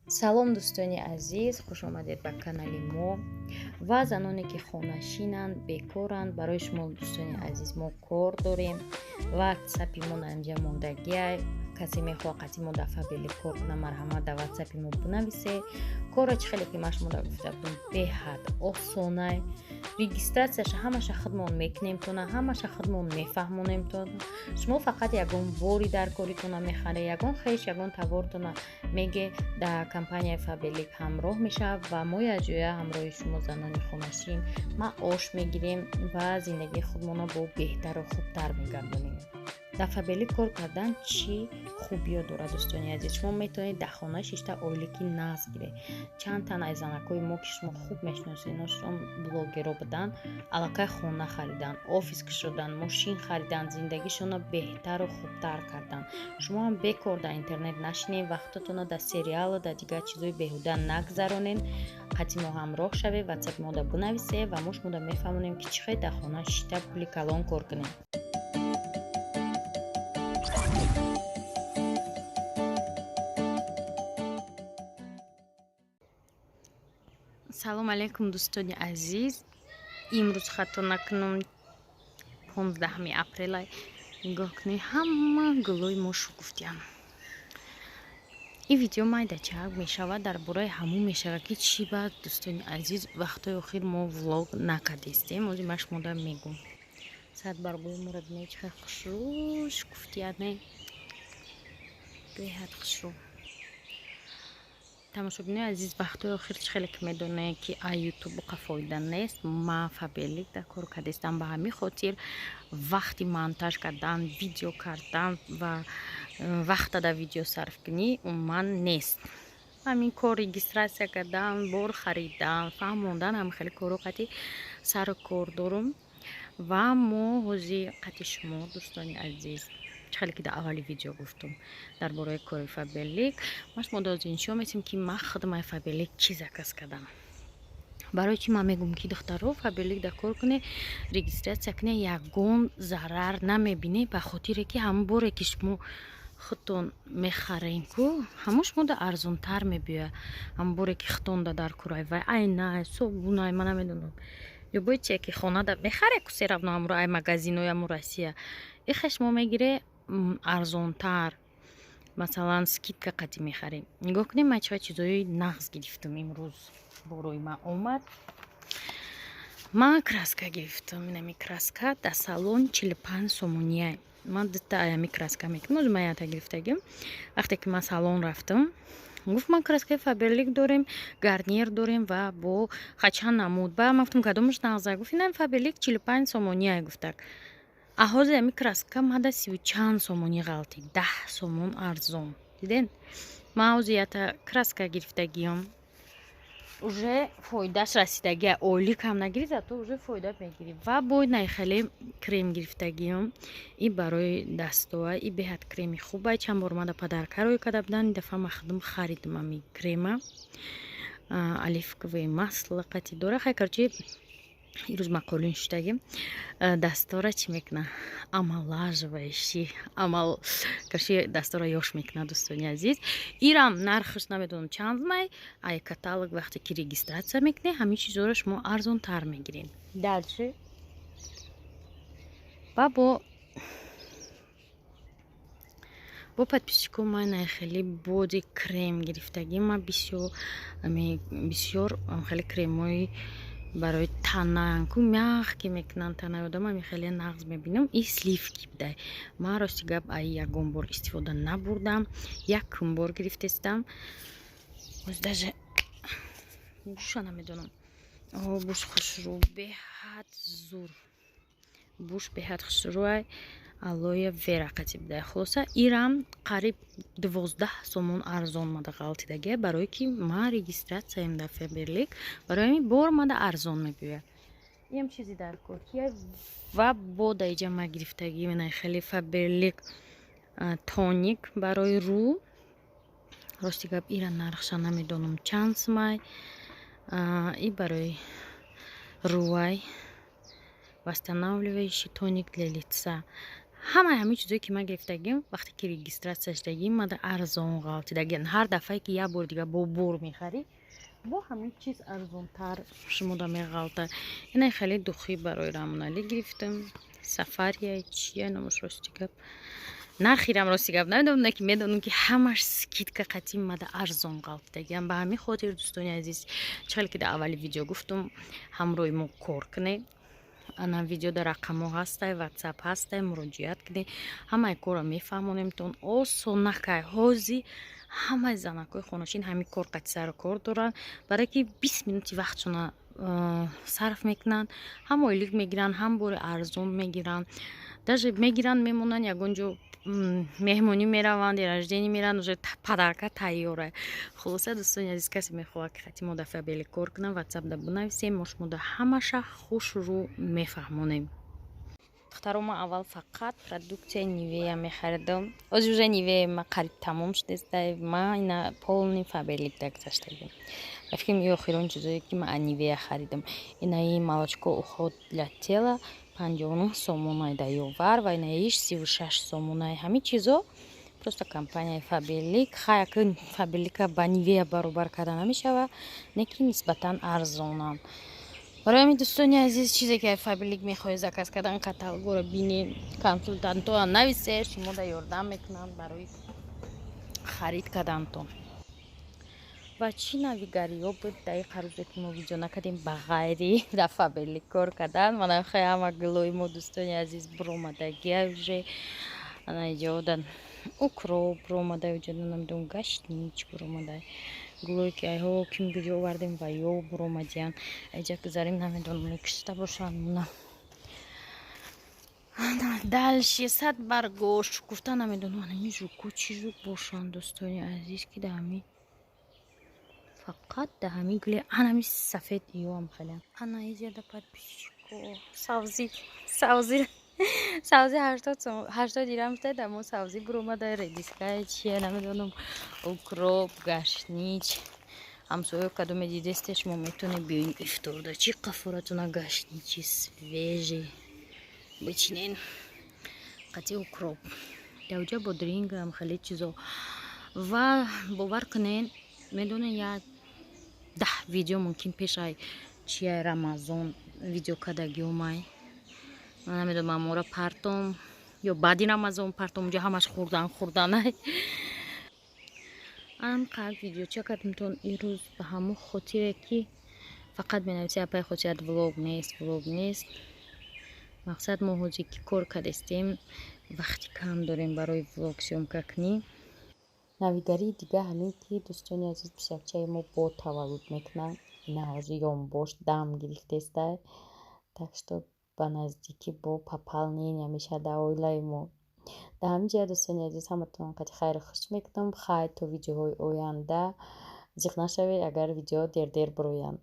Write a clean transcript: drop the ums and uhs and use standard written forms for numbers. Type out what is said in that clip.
салом дӯстони азиз, хуш омадед ба канали мо ва заноне ки хонашинанд, бекоранд. Барои шумо дӯстони азиз мо кор дорем ва ватсапи мо наинҷа мондагиай. Касе мехоҳад қати мо дар фабели кор кунад, марҳамат дар ватсапи мо бинависе. Корро чӣ хеле ки маш мода гуфта будем беҳад осонай. Регистратсияша ҳамаша худмон мекунемтона, ҳамаша худмон мефаҳмонемтона. Шумо фақат ягон бори дар коритона мехаре, ягон хеш, ягон тавортона меге дар компанияи фабелик ҳамроҳ мешавад ва мо якҷоя ҳамроҳи шумо занони хонашин маош мегирем ва зиндагии худмонро бо беҳтару хубтар мегардонем. дар фабелик кор кардан чӣ хубиё дорад дӯстони азиз? Шумо метавонед дар хона 6 ойлики нағз гиред. Чанд тан аз занакҳои мо ки шумо хуб мешиносед, иношон блогерро буданд, аллакай хона харидан, офис кушодан, мошин харидан, зиндагишонро беҳтару хубтар кардан. Шумо ҳам бекор дар интернет нашинед, вақтатонро дар сериалу дар дигар чизои беҳуда нагзаронед. қати мо ҳамроҳ шавед, ватсапи мода бинависед ва мо шуморо мефаҳмонем ки чӣ хел дар хона 6 пули калон кор кунем. салом алейкум дӯстони азиз. имрӯз хато накунам 15 апрелай. нигоҳ кунед, ҳама гулои мо шукуфтиянд. ин видео майдачак мешавад дар бораи ҳамун мешавад ки чӣ бад дӯстони азиз вақтҳои охир мо влог накардистем. ози маш мода мегум сад баргои моро бинед чӣ хел хушрӯ шукуфтияне, беҳад хушрӯ. тамошобинои азиз, вақтҳои охир чӣ хеле ки медонед ки аз ютуб фоида нест. ман фабелик дар кор кардистам, ба ҳамин хотир вақти монтаж кардан, видео кардан ва вақта дар видео сарфкунӣ ман нест. ҳамин кор регистратсия кардан, бор харидан, фаҳмондан, ҳамин хеле кору қати сару кор дорум ва мо ҳозир қати шумо дӯстони азиз чӣ хеле ки дар аввали видео гуфтум дар бораи кори фабелик маш мо доз иншо месем ки ман хидмаи фабелик чӣ заказ кардам. барои чӣ ман мегум ки духтаро фабелик дар кор кунед, регистратсия кунед, ягон зарар намебинед, ба хотире ки ҳамон боре ки шумо худтон мехарен ку ҳамон шумода арзонтар мебиёяд. ҳамон боре ки худтонда дар курай вай айнай собунай ман намедонам ёбоития ки хонада мехаре ку серавно амро ай магазинои аму Россия ихе шумо мегире арзонтар, масалан скидка қати мехарем. нигоҳ кунем ман чиқад чизои нағз гирифтам. имрӯз борои ман омад. ман краска гирифтам. инами краска дар салон 45 сомония. ман дита аями краска мекунам. ман ята гирифтагим. вақте ки ман салон рафтам гуфт ман краскаи фабелик дорем, гарнир дорем ва бо хачан намуд. ба ман гуфтам кадомаш нағза? гуфт инами фабелик 45 сомония. гуфтак аҳози ами краска мада 30 чанд сомони ғалти, 10 сомон арзон. диден ман ҳози ята краска гирифтагиам уже фоидаш расидагия. ойлик ҳам нагири, зато уже фоида мегири. ва бой найхеле крем гирифтагиам. и барои дастова и беҳад креми хубай. чанд бор мада падаркарои када будан, ин дафъа ман худам харидам ами крема. оливковое масло қати дора. хай короче ирӯз мақолин шудагим дастора чӣ мекуна амалажваиши амал короче дастора ёш мекуна дӯстони азиз. ирам нархаш намедонам чанд знай. ай каталог вақте ки регистратсия мекунед ҳамин чизоро шумо арзонтар мегиред. дальше ба бо подписчикҳо ман найхели боди крем гирифтагим. ман бисёр хеле кремҳои барои тананку мягкӣ мекунанд танаи одам ами хеле нағз мебинам. и сливки будай. ман рости гап ай ягон бор истифода набурдам, якум бор гирифтестам. оз даже буша намедонам. буш хушрӯ беҳад зур, буш беҳад хушрӯай алоя вера қати будай. хулоса ирам қариб 12 сомон арзон мада ғалтидагия. барое ки ман регистратсияем дар фабелик, барои ами бор мада арзон мебиёяд. ям чизи дар кокия ва бо даиҷа ма гирифтагӣ менай хеле фабелик тоник барои рӯ. рости гап ира нархша намедонам чанд сумай. и барои рӯай восстанавливающий тоник для лица ҳамаи чизое ки ман гирифтагим вақте ки регистратсия шудагим мада арзон ғалтидагин. Ҳар дафъае ки як бор дига бо бор мехарӣ бо ҳамин чиз арзонтар шумода меғалта. Инаи хеле духӣ барои Рамонали гирифтам. Сафария чия номаш рости гап. Нархирам рости гап намедонам ки медонам ки ҳамаш скидка қатъи мада арзон ғалтидагиам. Ба ҳамин хотир дӯстони азиз чхеле ки дар аввали видео гуфтум ҳамроҳи мо кор кунед. Ана видео дар рақамо ҳастай, ватсап ҳастай, муроҷиат кунед. Ҳамаи корро мефаҳмонемтон осонакай. ҳозир ҳамаи занакои хонашин ҳамин кор қатъи сару кор доранд. Барое ки 20 минути вақтшона сарф мекунанд. ҳам ойлик мегиранд, ҳам бори арзон мегиранд. даже мегиранд мемонанд ягон ҷо меҳмонӣ мераванд, ражденӣ мераванд, уже падарка тайёра. Хулоса дӯстони азиз касе мехоҳад ки қатъи мо дар Фабели кор кунам, ватсап дар бинависем, мо шумо дар ҳамаша хушрӯ мефаҳмонем. духтаро ман аввал фақат продуксияи Nivea мехаридам. ҳозир уже Nivea ма қариб тамом шудааст. Ман ина полни Фабели дагзаштагим. ба фикрам ин охирон чизое ки ман аз Nivea харидам. Инаи молочко уход для тела 59 сомонаи дар ёвар ва инаиш 36 сомонаи. Ҳамин чизо просто компанияи Фабелик. Хаяки Фабелика ба Nivea баробар карда намешава, неки нисбатан арзонанд. барои ҳамин дӯстони азиз чизе ки Фабелик мехоҳед заказ кардан каталогро бинед, консултантҳоро нависед, шумо да ёрдам мекунанд барои харид кардантон. ва чӣ навигариё буд дақиқа рӯзе ки мо видео накардем ба ғайри дар Фабели кор кардан. Мана хеле ҳама гулои мо дӯстони азиз буромадагия уже ана иҷода укроп буромада, иҷода намедонам гаштнич буромада. гулое ки айҳо ким видео овардем ва ё буромадиян. айҷа гузарем намедонам кишта бошанд муна. дальше 100 баргош гуфта намедонам ана ин жуку чӣ жук бошанд дӯстони азиз ки дар ҳамин фақат дар ҳамин гуле анами сафед иёам хеле ана иҷода подписчико савзи 80 дирам шуда мо савзи буромада редиска чия намедонам укроп гаштнич ҳамсоё кадоме дидесте шумо метавонед биёин ифторда чӣ қафоратуна гаштничи свежи бичинен қатъи укроп даҷа бодрингам хеле чизо ва бовар кунен медонен як 10 видео мумкин пешай чияи Рамазон видео кардагиомай ман намедонам амора партом ё баъди Рамазон партом уҷа ҳамаш хурданай анқадр видеоча кардимтон ирӯз ба ҳамон хотире ки фақат менависед апай хотият влог нест мақсад мо ҳозир ки кор кардастем вақти кам дорем барои влог съёмка кунем. навигарии дига ҳамин ки дӯстони азиз писакчаи мо бо таваллуд мекунад ина ҳозир ёмбош дам гирифтестай так что ба наздикӣ бо пополнения мешавад дар оилаи мо. дар ҳамин ҷоя дӯстони азиз ҳаматонро қатъи хайру хуш мекунам. хай то видеоҳои оянда зиқ нашавед агар видео дер бароянд.